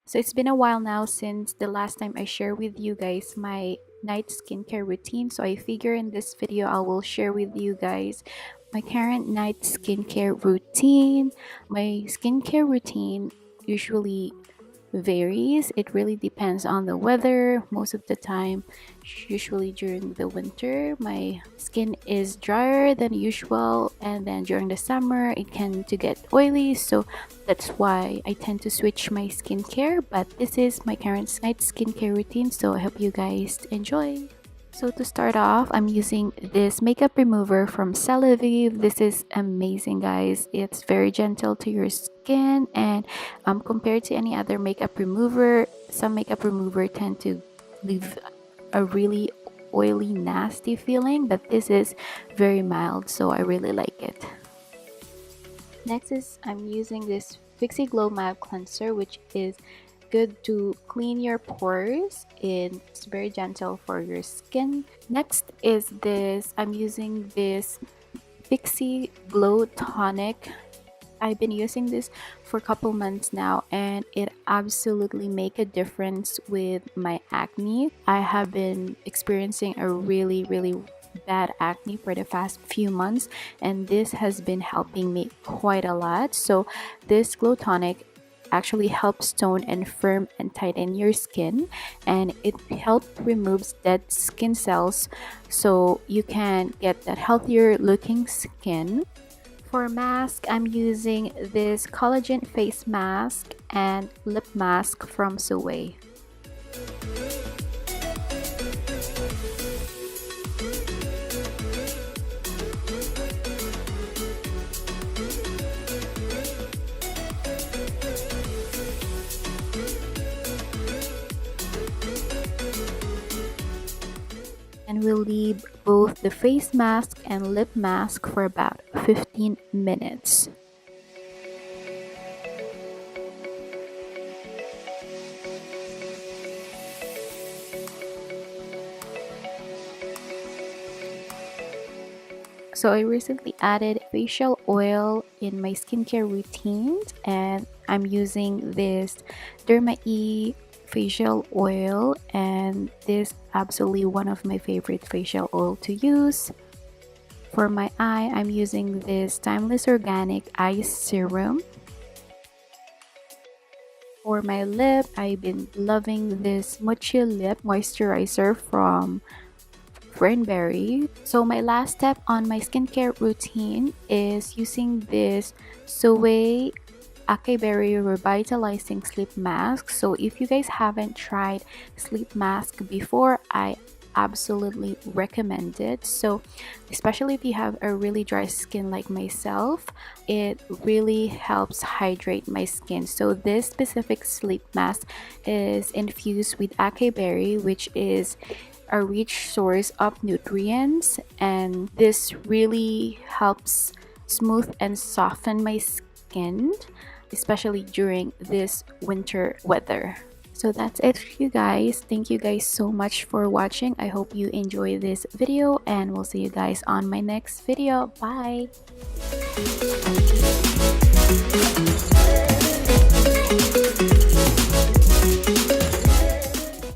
So it's been a while now since the last time I shared with you guys my night skincare routine. So I figure in this video I will share with you guys my current night skincare routine. My skincare routine usually varies. It really depends on the weather. Most of the time, usually during the winter, my skin is drier than usual, and then during the summer, it can to get oily. So that's why I tend to switch my skincare. But this is my current night skincare routine, so I hope you guys enjoy. So to start off, I'm using this makeup remover from Celavive. This is amazing, guys. It's very gentle to your skin, and compared to any other makeup remover, some makeup remover tend to leave a really oily, nasty feeling, but this is very mild, so I really like it. Next is I'm using this Fixie Glow Matte Cleanser, which is good to clean your pores. It's very gentle for your skin. Next is this, I'm using this Fixie Glow Tonic. I've been using this for a couple months now, and it absolutely make a difference with my acne. I have been experiencing a really bad acne for the past few months, and this has been helping me quite a lot. So this Glow Tonic actually helps tone and firm and tighten your skin, and it helps removes dead skin cells so you can get that healthier looking skin. For mask, I'm using this collagen face mask and lip mask from Suway. And we'll leave both the face mask and lip mask for about 15 minutes. So I recently added facial oil in my skincare routines, and I'm using this Derma E facial oil, and this absolutely one of my favorite facial oil to use. For my eye, I'm using this Timeless Organic Eye Serum. For my lip, I've been loving this Mochi Lip Moisturizer from Fernberry. So my last step on my skincare routine is using this Soleil Berry Revitalizing Sleep Mask. So if you guys haven't tried sleep mask before, I absolutely recommend it. So especially if you have a really dry skin like myself, it really helps hydrate my skin. So this specific sleep mask is infused with berry, which is a rich source of nutrients, and this really helps smooth and soften my skin, especially during this winter weather. So that's it for you guys. Thank you guys so much for watching. I hope you enjoy this video, and we'll see you guys on my next video. Bye.